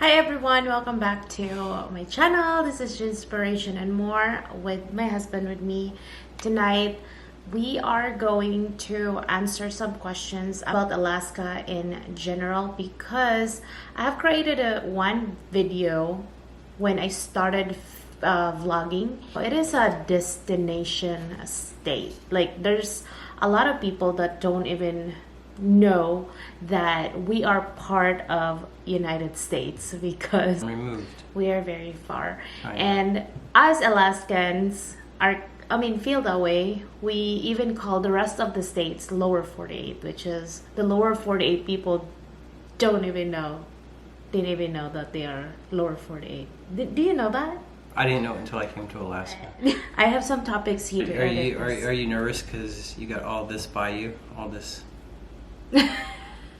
Hi everyone, welcome back to my channel. This is Inspiration and More with my husband with me. Tonight we are going to answer some questions about Alaska in general because I have created one video when I started vlogging. It is a destination state. Like there's a lot of people that don't even know that we are part of United States because we are very far. And as Alaskans feel that way. We even call the rest of the states lower 48, which is the lower 48 people didn't even know that they are lower 48. Do you know that? I didn't know it until I came to Alaska. I have some topics here. Are you nervous because you got all this by you, all this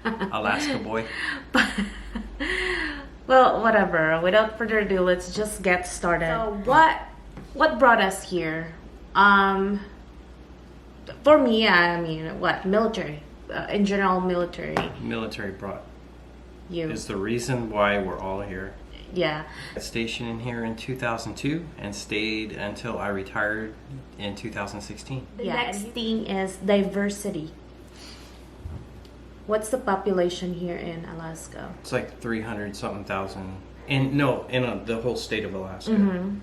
Alaska boy? Well, whatever. Without further ado, let's just get started. So what brought us here? For me, military. In general, military. Military brought you. Is the reason why we're all here. Yeah. I stationed in here in 2002 and stayed until I retired in 2016. The next thing is diversity. What's the population here in Alaska? It's like 300 something thousand. The whole state of Alaska. Mm-hmm.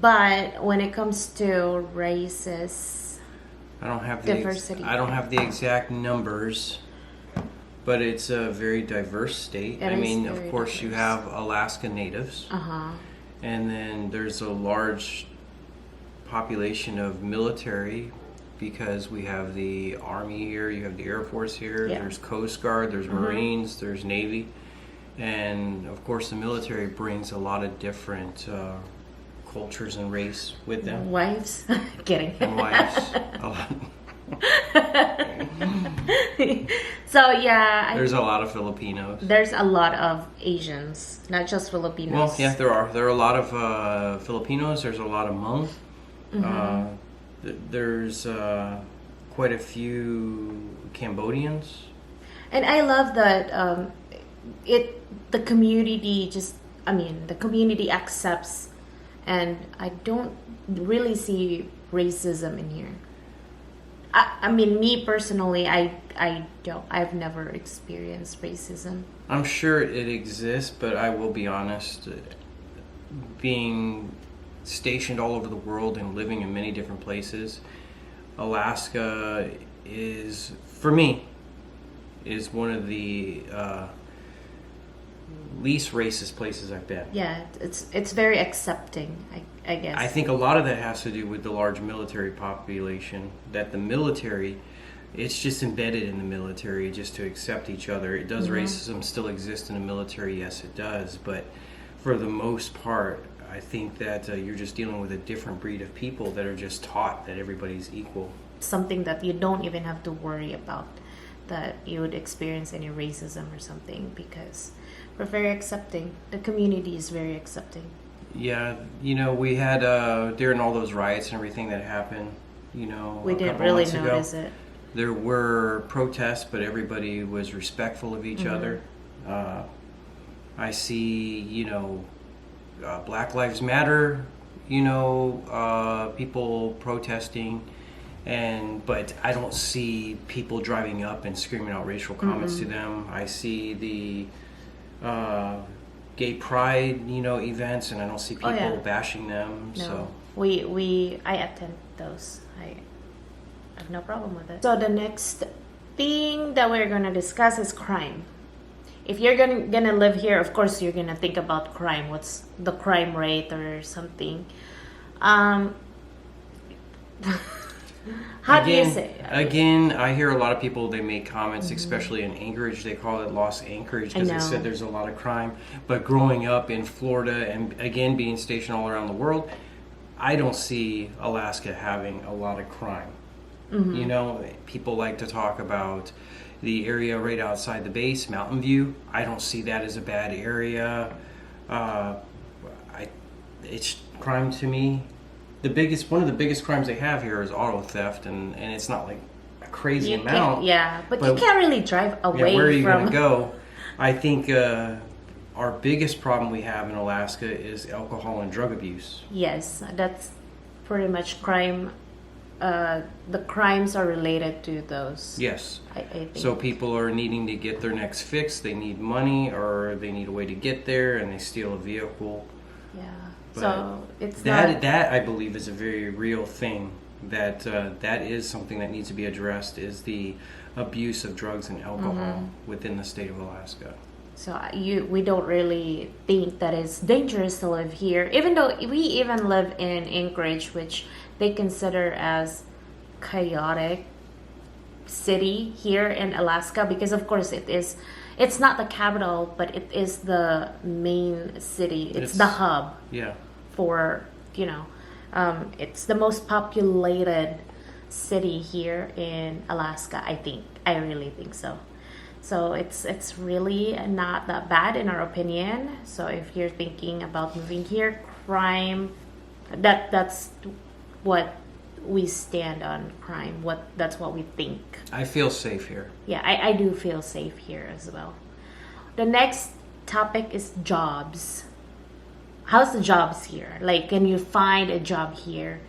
But when it comes to races, I don't have diversity. I don't have the exact numbers, but it's a very diverse state. Of course, diverse. You have Alaska natives, and then there's a large population of military. Because we have the Army here, you have the Air Force here, There's Coast Guard, there's Marines, there's Navy. And of course the military brings a lot of different cultures and race with them. Wives? Kidding. And wives. A lot. So yeah. There's a lot of Filipinos. There's a lot of Asians, not just Filipinos. Well, yeah, there are. There are a lot of Filipinos, there's a lot of Hmong. There's quite a few Cambodians, and I love that the community the community accepts, and I don't really see racism in here. Me personally, I've never experienced racism. I'm sure it exists, but I will be honest, being stationed all over the world and living in many different places, Alaska is, for me, is one of the least racist places I've been. Yeah, it's very accepting, I guess. I think a lot of that has to do with the large military population, that the military, it's just embedded in the military just to accept each other. It does racism still exist in the military? Yes, it does, but for the most part, I think that you're just dealing with a different breed of people that are just taught that everybody's equal. Something that you don't even have to worry about, that you would experience any racism or something, because we're very accepting. The community is very accepting. Yeah, we had, during all those riots and everything that happened, we didn't really notice it. There were protests, but everybody was respectful of each other. I see, Black Lives Matter, people protesting, but I don't see people driving up and screaming out racial comments to them. I see the gay pride, events, and I don't see people bashing them. No. So I attend those. I have no problem with it. So the next thing that we're gonna discuss is crime. If you're gonna live here, of course you're gonna think about crime. What's the crime rate or something? How do you say? Again, I hear a lot of people, they make comments, especially in Anchorage. They call it Lost Anchorage because they said there's a lot of crime. But growing up in Florida and again being stationed all around the world, I don't see Alaska having a lot of crime. People like to talk about the area right outside the base, Mountain View. I don't see that as a bad area. It's crime to me. One of the biggest crimes they have here is auto theft, and it's not like a crazy amount. But you can't really drive away where are you from. going to go? I think our biggest problem we have in Alaska is alcohol and drug abuse. Yes, that's pretty much crime. The crimes are related to those. Yes. I think. So people are needing to get their next fix. They need money, or they need a way to get there, and they steal a vehicle. Yeah. But so it's that I believe is a very real thing. That is something that needs to be addressed, is the abuse of drugs and alcohol within the state of Alaska. So we don't really think that it's dangerous to live here, even though we even live in Anchorage, which they consider as chaotic city here in Alaska, because of course it's not the capital, but it is the main city. It's the hub. Yeah. For it's the most populated city here in Alaska. I really think so. So it's really not that bad in our opinion. So if you're thinking about moving here, crime, that's what we stand on. Crime, that's what we think. I feel safe here. Yeah, I do feel safe here as well. The next topic is jobs. How's the jobs here? Like, can you find a job here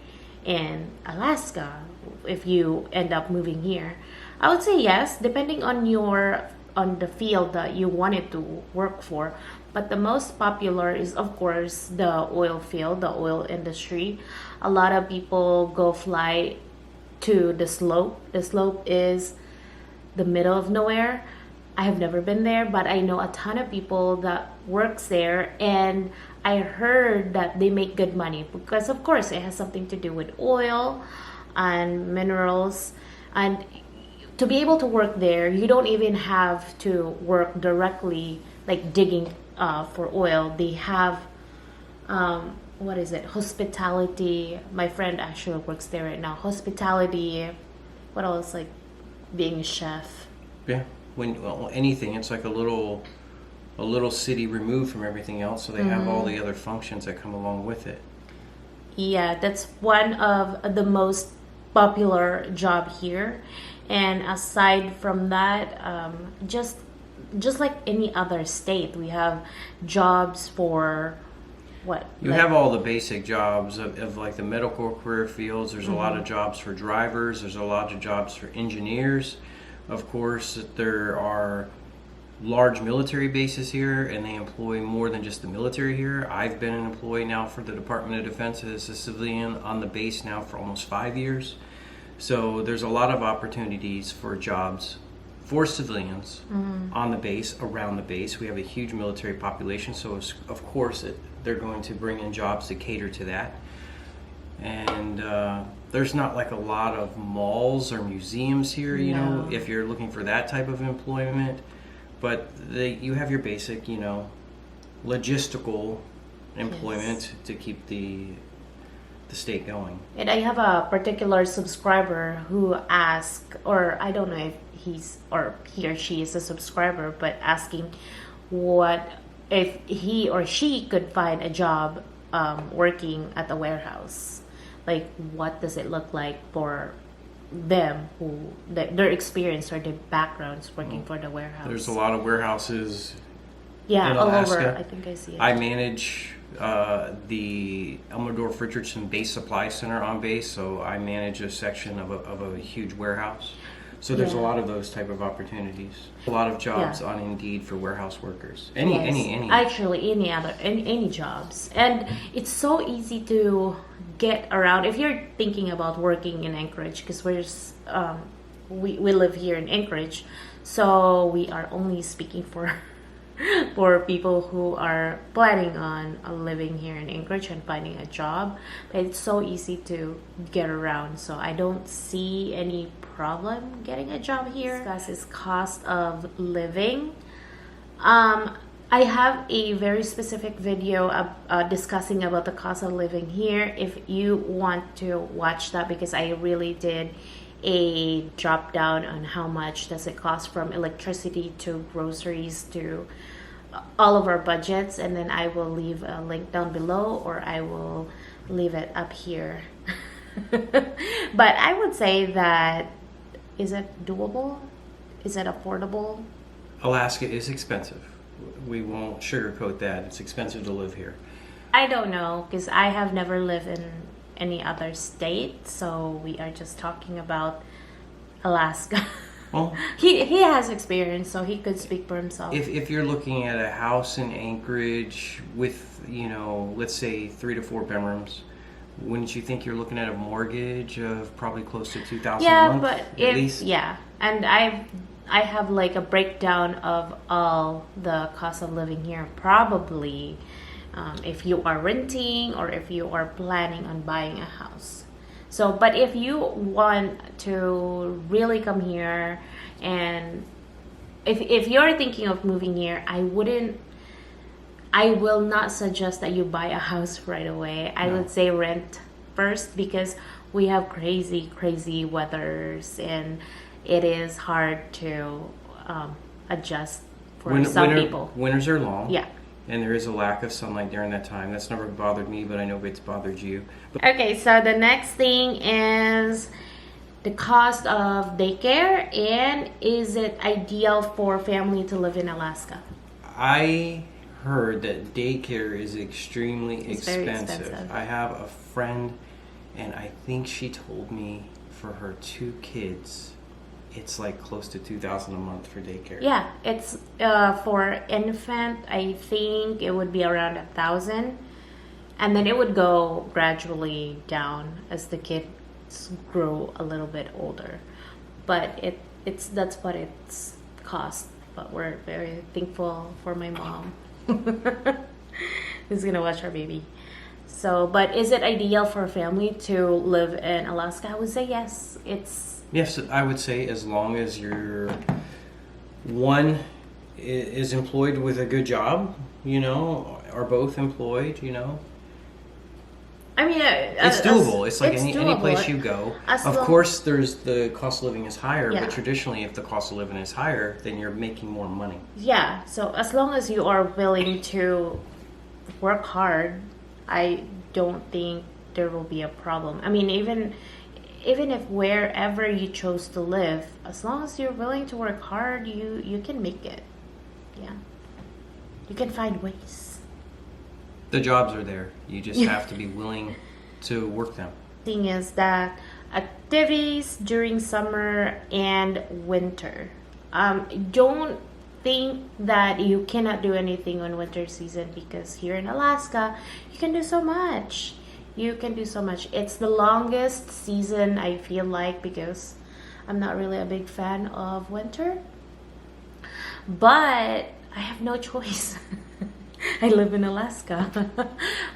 in Alaska if you end up moving here? I would say yes, depending on the field that you wanted to work for. But the most popular is, of course, the oil field, the oil industry. A lot of people go fly to the slope. The slope is the middle of nowhere. I have never been there, but I know a ton of people that works there, and I heard that they make good money because, of course, it has something to do with oil and minerals. And to be able to work there, you don't even have to work directly, like digging for oil. They have, hospitality. My friend actually works there right now. Hospitality, what else? Like being a chef. Yeah, anything. It's like a little city removed from everything else, so they have all the other functions that come along with it. Yeah, that's one of the most popular job here. And aside from that, just like any other state, we have jobs for what? You have all the basic jobs of like the medical career fields. There's a lot of jobs for drivers. There's a lot of jobs for engineers. Of course, there are large military bases here, and they employ more than just the military here. I've been an employee now for the Department of Defense as a civilian on the base now for almost 5 years. So there's a lot of opportunities for jobs for civilians on the base, around the base. We have a huge military population, so of course they're going to bring in jobs to cater to that. And there's not like a lot of malls or museums here, you know, if you're looking for that type of employment. But you have your basic, logistical employment to keep the state going. And I have a particular subscriber who asked, or I don't know if he or she is a subscriber, but asking what if he or she could find a job working at the warehouse. Like, what does it look like for them, their experience or their backgrounds working for the warehouse? There's a lot of warehouses in Alaska. All over. I think I see it. I manage the Elmendorf Richardson Base Supply Center on base, so I manage a section of a huge warehouse. So there's a lot of those type of opportunities. A lot of jobs on Indeed for warehouse workers. Any. Actually, any jobs. And it's so easy to get around if you're thinking about working in Anchorage, because we live here in Anchorage, so we are only speaking for people who are planning on living here in Anchorage and finding a job. But it's so easy to get around, so I don't see any problem getting a job here. Discuss is cost of living. I have a very specific video discussing about the cost of living here if you want to watch that, because I really did a drop down on how much does it cost from electricity to groceries to all of our budgets, and then I will leave a link down below, or I will leave it up here. But I would say that, is it doable? Is it affordable? Alaska is expensive. We won't sugarcoat that. It's expensive to live here. I don't know, because I have never lived in any other state, so we are just talking about Alaska. Well, he has experience, so he could speak for himself. If you're looking at a house in Anchorage with, let's say 3 to 4 bedrooms, wouldn't you think you're looking at a mortgage of probably close to $2,000 a month? But at least? Yeah, and I have like a breakdown of all the cost of living here. Probably, if you are renting or if you are planning on buying a house. So, but if you want to really come here, and if you're thinking of moving here, I will not suggest that you buy a house right away. I would say rent first, because we have crazy weathers, and it is hard to adjust for some people. Winters are long. Yeah. And there is a lack of sunlight during that time. That's never bothered me, but I know it's bothered you. Okay, so the next thing is the cost of daycare, and is it ideal for family to live in Alaska? I heard that daycare is extremely Very expensive. I have a friend, and I think she told me for her 2 kids, it's like close to $2,000 a month for daycare. Yeah, it's for infant, I think it would be around 1,000, and then it would go gradually down as the kids grow a little bit older. But that's what it's cost. But we're very thankful for my mom, who's gonna watch our baby. So, but is it ideal for a family to live in Alaska? I would say yes. Yes, I would say, as long as one is employed with a good job, are both employed, I mean, it's doable. It's like any place you go. Of course, the cost of living is higher, Yeah. but traditionally, if the cost of living is higher, then you're making more money. Yeah, so as long as you are willing to work hard, I don't think there will be a problem. I mean, even if wherever you chose to live, as long as you're willing to work hard, you can make it. Yeah, you can find ways. The jobs are there. You just have to be willing to work them. Thing is that activities during summer and winter. Don't think that you cannot do anything on winter season, because here in Alaska, you can do so much. It's the longest season, I feel like, because I'm not really a big fan of winter. But I have no choice. I live in Alaska.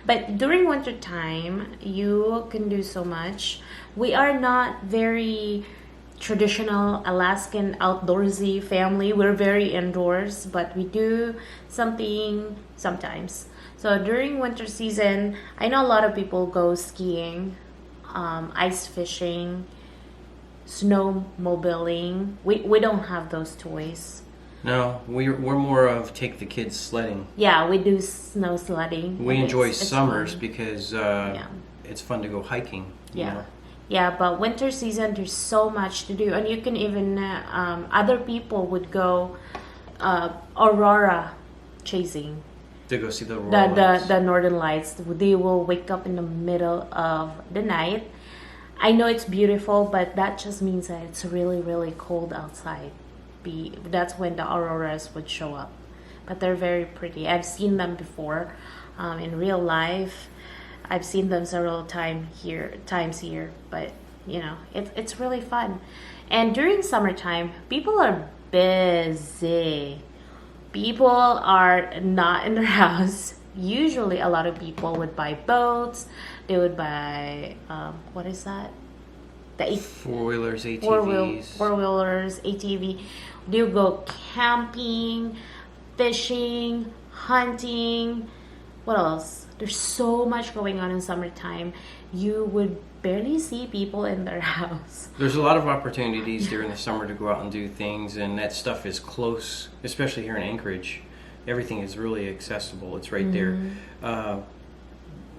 But during winter time, you can do so much. We are not very traditional Alaskan outdoorsy family. We're very indoors, but we do something sometimes. So during winter season, I know a lot of people go skiing, ice fishing, snowmobiling. We don't have those toys. No, we're more of take the kids sledding. Yeah, we do snow sledding. We enjoy summers fun. Because it's fun to go hiking. Yeah, but winter season, there's so much to do, and you can even other people would go aurora chasing. To go see the lights. The northern lights. They will wake up in the middle of the night. I know it's beautiful, but that just means that it's really, really cold outside. That's when the auroras would show up. But they're very pretty. I've seen them before in real life. I've seen them several times here, but it's really fun. And during summertime, people are busy. People are not in their house. Usually, a lot of people would buy boats. They would buy what is that? The 4-wheelers, ATVs. 4-wheelers, ATV. They would go camping, fishing, hunting. What else? There's so much going on in summertime. You would barely see people in their house. There's a lot of opportunities during the summer to go out and do things, and that stuff is close, especially here in Anchorage. Everything is really accessible. It's right there.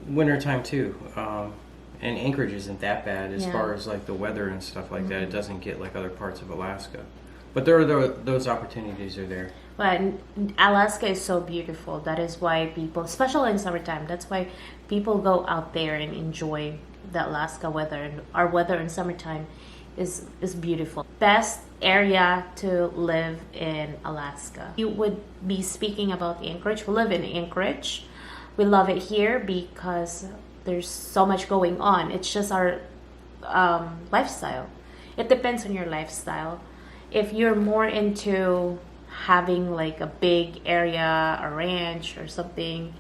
Wintertime too. And Anchorage isn't that bad as far as like the weather and stuff like that. It doesn't get like other parts of Alaska. But there are those opportunities are there. But Alaska is so beautiful. That is why people, especially in summertime, that's why people go out there and enjoy the Alaska weather. And our weather in summertime is beautiful. Best area to live in Alaska. You would be speaking about Anchorage. We live in Anchorage. We love it here because there's so much going on. It's just our lifestyle. It depends on your lifestyle. If you're more into having like a big area, a ranch or something,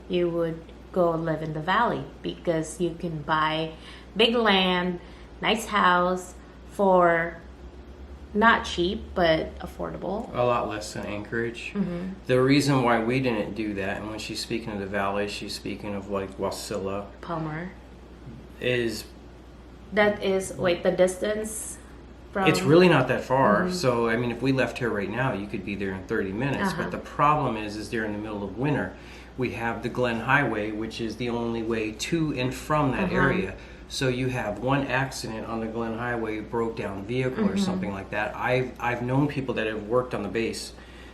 you would go live in the valley because you can buy big land, nice house for not cheap but affordable. A lot less than Anchorage. The reason why we didn't do that, and when she's speaking of the valley, she's speaking of like Wasilla, Palmer. That is the distance from... It's really not that far. So I mean, if we left here right now, you could be there in 30 minutes. But the problem is during the middle of winter, we have the Glen Highway, which is the only way to and from that area. So you have one accident on the Glen Highway, broke down vehicle or something like that. I've known people that have worked on the base,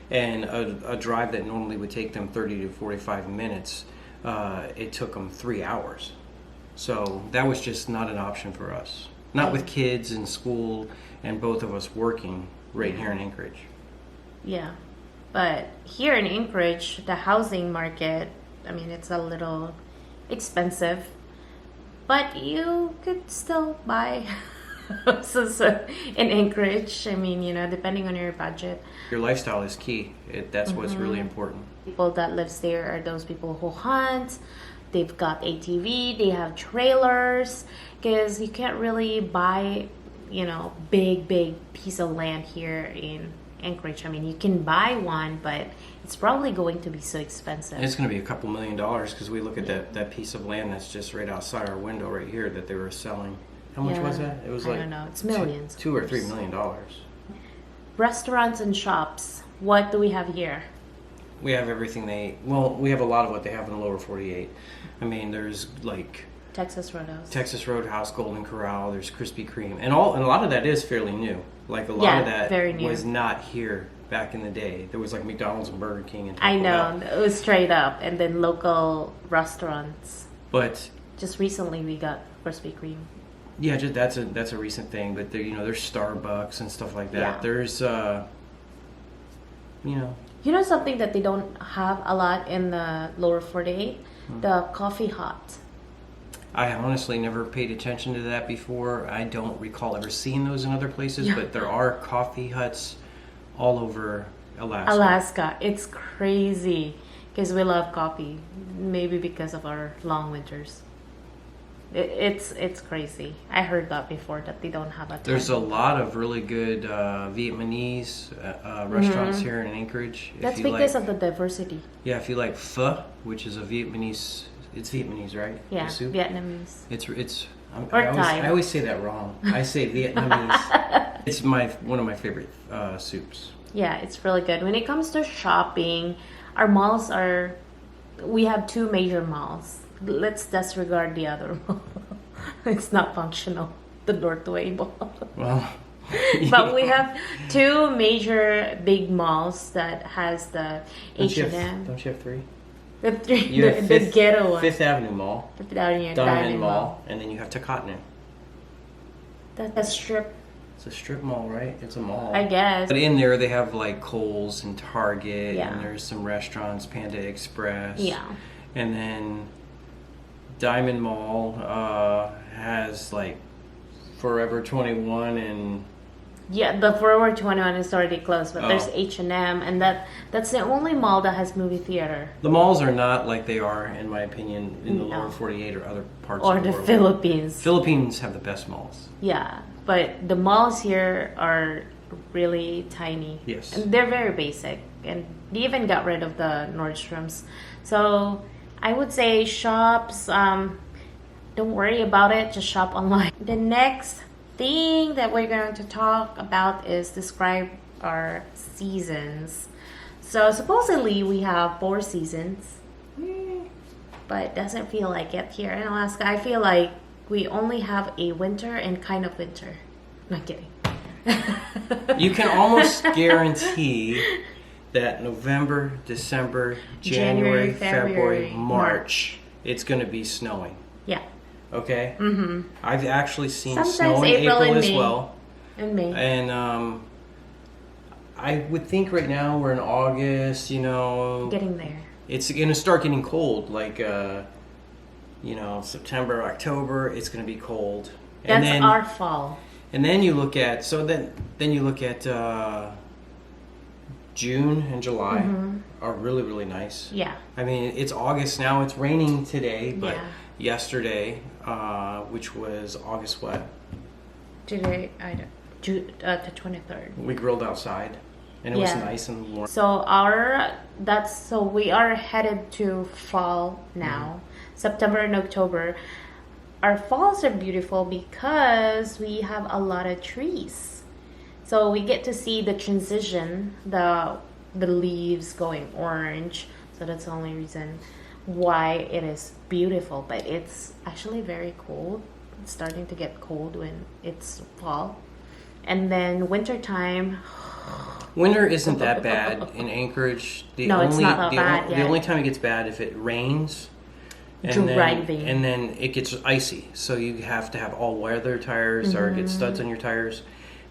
and a drive that normally would take them 30 to 45 minutes, it took them 3 hours. So that was just not an option for us. Not with kids in school and both of us working right here in Anchorage. Yeah. But here in Anchorage, the housing market, I mean, it's a little expensive. But you could still buy houses in Anchorage. I mean, depending on your budget. Your lifestyle is key. That's what's really important. People that lives there are those people who hunt. They've got ATV. They have trailers. Because you can't really buy, big piece of land here in Anchorage. I mean, you can buy one, but it's probably going to be so expensive. It's going to be a couple $1 million because we look at that piece of land that's just right outside our window right here that they were selling. How much was that? It was I don't know. It's millions. $2 or $3 million. Restaurants and shops. What do we have here? We have everything we have a lot of what they have in the lower 48. I mean, there's like Texas Roadhouse, Golden Corral, there's Krispy Kreme. And a lot of that is fairly new. Like a lot of that was not here back in the day. There was like McDonald's and Burger King and Taco Bell. It was straight up, and then local restaurants. But just recently we got Krispy Kreme. Yeah, that's a recent thing. But there's Starbucks and stuff like that. Yeah. There's something that they don't have a lot in the lower 48, the coffee hut. I honestly never paid attention to that before. I don't recall ever seeing those in other places, but there are coffee huts all over Alaska. It's crazy because we love coffee. Maybe because of our long winters. It's crazy. I heard that before, that they don't have a ton. There's a lot of really good Vietnamese restaurants here in Anchorage. That's because of the diversity. Yeah, if you like pho, which is a Vietnamese... It's Vietnamese, right? Yeah, Vietnamese. I always say that wrong. I say Vietnamese. It's one of my favorite soups. Yeah, it's really good. When it comes to shopping, our malls we have 2 major malls. Let's disregard the other mall. It's not functional, the Northway Mall. Well... But we have 2 major big malls that has the H&M. Don't you have 3? The ghetto one. Fifth Avenue Mall. Fifth Avenue Diamond Mall. And then you have Tacotna. That's a strip. It's a strip mall, right? It's a mall. I guess. But in there they have like Kohl's and Target. Yeah. And there's some restaurants, Panda Express. Yeah. And then Diamond Mall has like Forever 21 and... Yeah, the Forever 21 is already closed, but there's H&M, and that's the only mall that has movie theater. The malls are not like they are, in my opinion, in the lower 48 or other parts of the world. Or the Philippines. Philippines have the best malls. Yeah, but the malls here are really tiny. Yes. And they're very basic, and they even got rid of the Nordstroms. So I would say shops, don't worry about it, just shop online. The next thing that we're going to talk about is describe our seasons. So supposedly we have 4 seasons, but it doesn't feel like it here in Alaska. I feel like we only have a winter and kind of winter. Not kidding. You can almost guarantee that November, December, January, February, March, it's going to be snowing. Yeah. Okay? Mm-hmm. I've actually seen sometimes snow in April and as May. well. In May. And I would think right now we're in August, you know. Getting there. It's going to start getting cold, like, you know, September, October, it's going to be cold. That's and then, our fall. And then you look at, then you look at June and July are really, really nice. Yeah. I mean, it's August now. It's raining today, but Yeah. yesterday, which was August what? Today, the 23rd. We grilled outside, and it was nice and warm. So we are headed to fall now, September and October. Our falls are beautiful because we have a lot of trees. So we get to see the transition, the leaves going orange. So that's the only reason why it is beautiful. But it's actually very cold. It's starting to get cold when it's fall. And then wintertime. Winter isn't that bad in Anchorage. It's not that bad The yet. only time it gets bad if it rains. Driving. And then it gets icy. So you have to have all weather tires or get studs on your tires.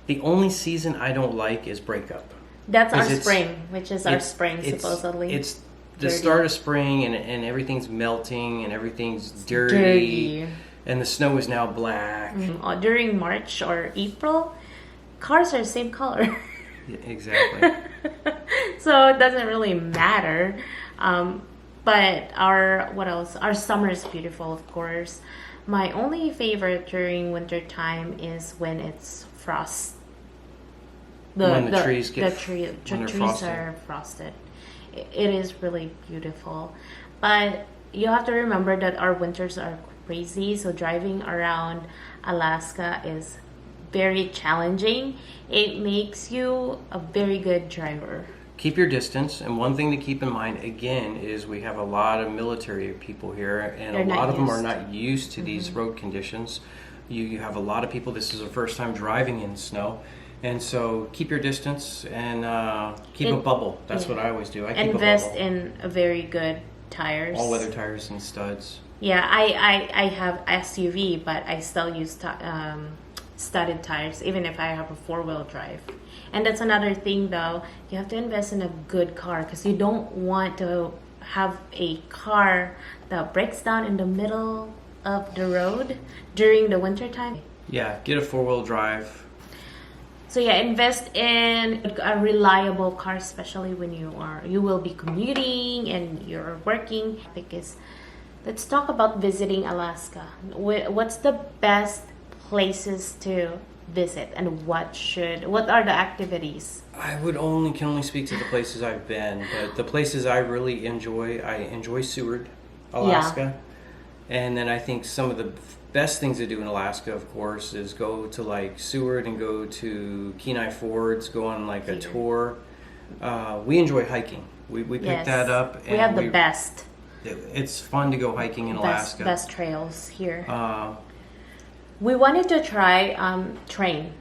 The only season I don't like is breakup. That's our spring, which is our spring, supposedly. It's the start of spring, and everything's melting, and everything's dirty. And the snow is now black. During March or April, cars are the same color. Yeah, exactly. So it doesn't really matter. But our summer is beautiful, of course. My only favorite during winter time is when it's frost. When the trees are frosted. It is really beautiful. But you have to remember that our winters are crazy. So driving around Alaska is very challenging. It makes you a very good driver. Keep your distance, and one thing to keep in mind again is we have a lot of military people here, and a lot of them are not used to these road conditions. You have a lot of people, this is their first time driving in snow, and so keep your distance and keep a bubble. That's what I always do. I keep invest a bubble. in a very good tires, all weather tires and studs. Yeah, I have SUV, but I still use studded tires even if I have a 4-wheel drive. And that's another thing though, you have to invest in a good car because you don't want to have a car that breaks down in the middle of the road during the winter time. Yeah, get a 4-wheel drive. So yeah, invest in a reliable car, especially when you will be commuting and you're working. Because let's talk about visiting Alaska. What's the best places to visit, and what are the activities? I can only speak to the places I've been, but the places I really enjoy, I enjoy Seward, Alaska. Yeah. And then I think some of the best things to do in Alaska, of course, is go to like Seward and go to Kenai Fords, go on like a tour. We enjoy hiking. We picked that up. And we have the best. It's fun to go hiking in Alaska. Best trails here. We wanted to try train.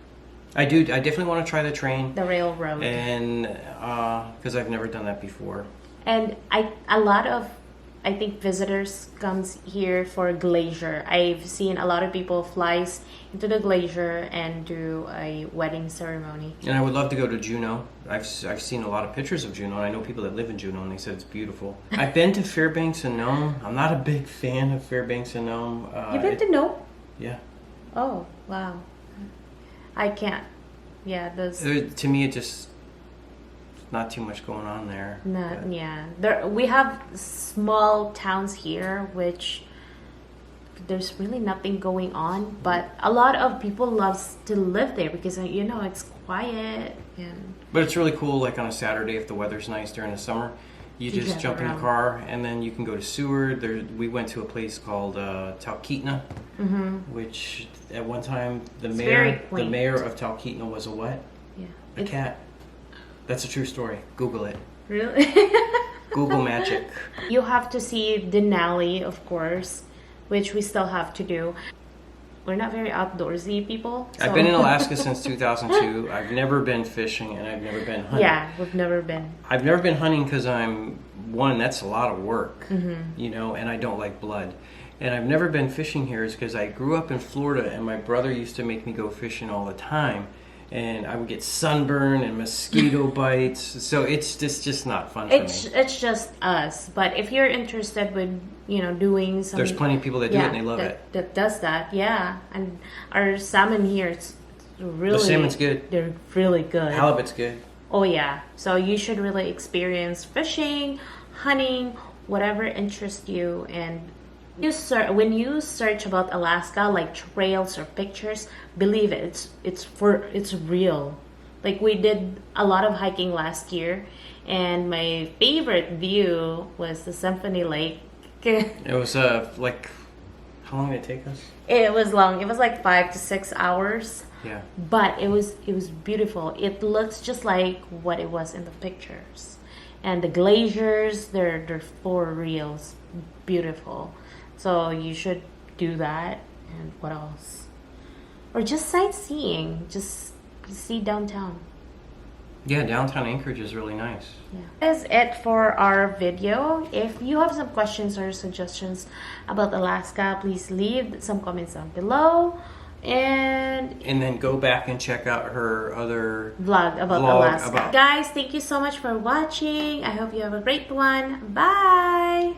I definitely want to try the train. The railroad. And because I've never done that before. And a lot of I think visitors comes here for glacier. I've seen a lot of people flies into the glacier and do a wedding ceremony. And I would love to go to Juneau. I've seen a lot of pictures of Juneau, and I know people that live in Juneau, and they said it's beautiful. I've been to Fairbanks and Nome. I'm not a big fan of Fairbanks and Nome. You've been to Nome? Yeah. Oh, wow. I can't. Yeah, those... To me, it just... not too much going on there. Yeah. We have small towns here, which there's really nothing going on. But a lot of people love to live there because, it's quiet. But it's really cool, like on a Saturday, if the weather's nice during the summer, you just jump in the car and then you can go to Seward. We went to a place called Talkeetna, which at one time the mayor of Talkeetna was a what? Yeah. A cat. That's a true story. Google it. Really? Google magic. You have to see Denali, of course, which we still have to do. we're not very outdoorsy people. So. I've been in Alaska since 2002. I've never been fishing, and I've never been hunting. Yeah, we've never been. I've never been hunting because that's a lot of work, you know, and I don't like blood. And I've never been fishing here is because I grew up in Florida, and my brother used to make me go fishing all the time. And I would get sunburn and mosquito bites, so it's just not fun for me. It's just us. But if you're interested with doing some, there's plenty of people that do it and they love it. That does that, yeah. And our salmon here, it's really the salmon's good. They're really good. Halibut's good. Oh yeah, so you should really experience fishing, hunting, whatever interests you. And when you search about Alaska, like trails or pictures, believe it, it's real. Like we did a lot of hiking last year, and my favorite view was the Symphony Lake. It was like, how long did it take us? It was long. It was like 5 to 6 hours. Yeah. But it was beautiful. It looks just like what it was in the pictures, and the glaciers, they're for reals, beautiful. So you should do that. And what else? Or just sightseeing. Just see downtown. Yeah, downtown Anchorage is really nice. Yeah. That is it for our video. If you have some questions or suggestions about Alaska, please leave some comments down below. And then go back and check out her other vlog about Alaska. Guys, thank you so much for watching. I hope you have a great one. Bye!